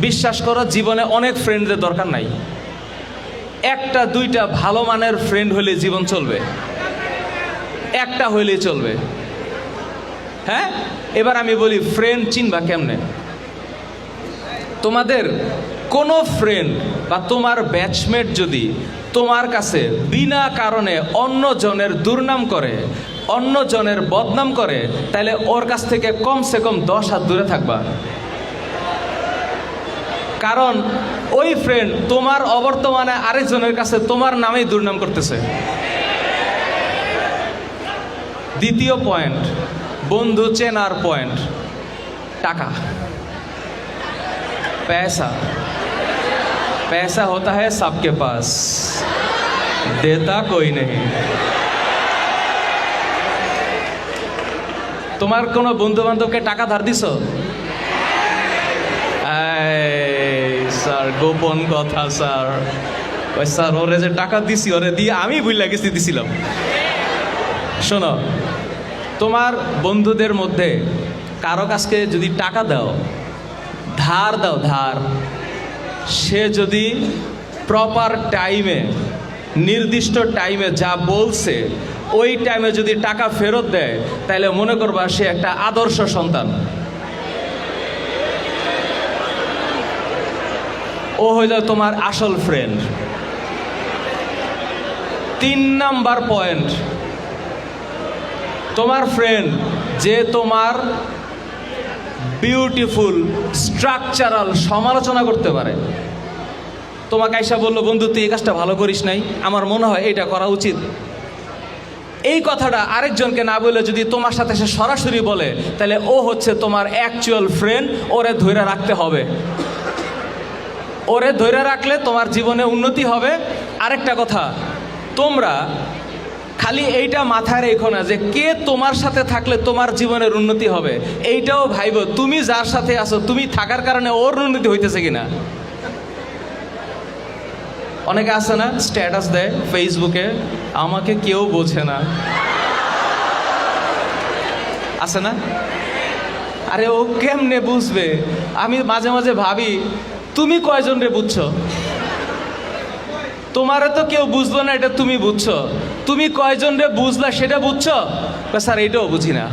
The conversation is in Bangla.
বিশ্বাস করো, জীবনে অনেক ফ্রেন্ডদের দরকার নাই, একটা দুইটা ভালো মানের ফ্রেন্ড হলে জীবন চলবে, একটা হইলেই চলবে। হ্যাঁ, এবার আমি বলি ফ্রেন্ড চিনবা কেমনে? তোমাদের কোনো ফ্রেন্ড বা তোমার ব্যাচমেট যদি তোমার কাছে বিনা কারণে অন্য জনের দুর্নাম করে, অন্য জনের বদনাম করে, তাহলে ওর কাছ থেকে কমসে কম 10 হাত দূরে থাকবা। কারণ ওই ফ্রেন্ড তোমার অবর্তমানে আরেকজনের কাছে তোমার নামেই দুর্নাম করতেছে। দ্বিতীয় পয়েন্ট, বন্ধু চেনার পয়েন্ট, টাকা। पैसा पैसा होता है सबके पास, देता कोई नहीं। তোমার কোনো বন্ধু বান্ধবকে টাকা ধার দিছো? স্যার গোপন কথা স্যার, ওই স্যার ওরে যে টাকা দিছি ওরে দিয়ে আমি ভুলে গেছি দিছিলাম। শোনো, তোমার বন্ধুদের মধ্যে কারো কাছকে যদি টাকা দাও, ধার দাও, ধার, সে যদি প্রপার টাইমে, নির্দিষ্ট টাইমে যা বলছে ওই টাইমে যদি টাকা ফেরত দেয়, তাহলে মনে করবা সে একটা আদর্শ সন্তান। ও হইল তোমার আসল ফ্রেন্ড। 3 নাম্বার পয়েন্ট, তোমার ফ্রেন্ড যে তোমার বিউটিফুল স্ট্রাকচারাল সমালোচনা করতে পারে। তোমাকে আইসা বললো, বন্ধু তুই এই কাজটা ভালো করিস নাই, আমার মনে হয় এটা করা উচিত। এই কথাটা আরেকজনকে না বলে যদি তোমার সাথে সে সরাসরি বলে, তাহলে ও হচ্ছে তোমার অ্যাকচুয়াল ফ্রেন্ড। ওরে ধরে রাখতে হবে, ওরে ধরে রাখলে তোমার জীবনে উন্নতি হবে। আরেকটা কথা, তোমরা খালি এইটা মাথায় রেখো না যে কে তোমার সাথে থাকলে তোমার জীবনের উন্নতি হবে, এইটাও ভাইবো তুমি যার সাথে আছো, তুমি থাকার কারণে ওর উন্নতি হইতেছে কিনা। অনেকে আছে না, স্ট্যাটাস দেয় ফেসবুকে, আমাকে কেউ বোঝে না, আছে না? আরে ও কেমনে বুঝবে? আমি মাঝে মাঝে ভাবি, তুমি কয়জন রে বুঝছো? তোমারও তো কেউ বুঝলো না, এটা তুমি বুঝছো। তুমি কয়জন রে বুঝলা সেটা বুঝছো? স্যার এটাও বুঝি না।